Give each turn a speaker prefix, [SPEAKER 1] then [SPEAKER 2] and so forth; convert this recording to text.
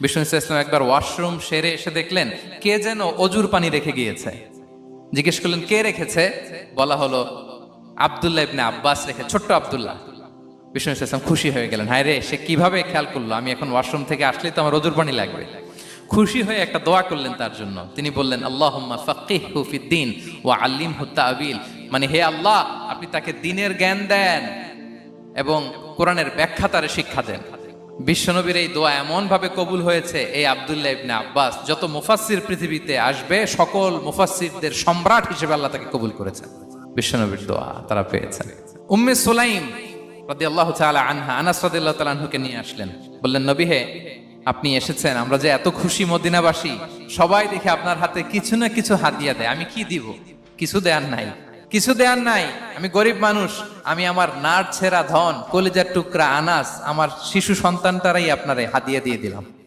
[SPEAKER 1] বিষ্ণু ইসলাম একবার ওয়াশরুম সেরে এসে দেখলেন কে যেন অজুর পানি রেখে গিয়েছে। জিজ্ঞেস করলেন কে রেখেছে? বলা হলো আব্দুল্লাহ ইবনে আব্বাস রেখে, ছোট্ট আব্দুল্লাহ। বিষ্ণু ইসলাম খুশি হয়ে গেলেন, হায় রে, সে কিভাবে খেয়াল করলো, আমি এখন ওয়াশরুম থেকে আসলেই তো আমার অজুর পানি লাগবে। খুশি হয়ে একটা দোয়া করলেন তার জন্য। তিনি বললেন আল্লাহুম্মা ফাক্কিহহু ফিদ্দীন ওয়া আল্লিমহু তা'বীল, মানে হে আল্লাহ, আপনি তাকে দ্বীনের জ্ঞান দেন এবং কোরআনের ব্যাখ্যা তারে শিক্ষা দেন। বিশ্বনবীর এই দোয়া এমন ভাবে কবুল হয়েছে, এই আব্দুল্লাহ ইবনে আব্বাস যত মুফাসসির পৃথিবীতে আসবে সকল মুফাসসিরদের সম্রাট হিসেবে আল্লাহ তাকে কবুল করেছেন। বিশ্বনবীর দোয়া তারা পেয়েছেন। উম্মে সুলাইম রাদিয়াল্লাহু তাআলা আনহা, আনাস রাদিয়াল্লাহু তাআলা আনহুকে নিয়ে আসলেন, বললেন নবী হে, আপনি এসেছেন, আমরা যে এত খুশি মদিনাবাসী, সবাই দেখে আপনার হাতে কিছু না কিছু হাদিয়া দেয়, আমি কি দিব? কিছু দেয়ার নাই, কিছু দেয়ার নাই, আমি গরিব মানুষ, আমি আমার নাড় ছেঁড়া ধন, কলিজার টুকরা আনাস, আমার শিশু সন্তানটারাই আপনারে হাদিয়া দিয়ে দিলাম।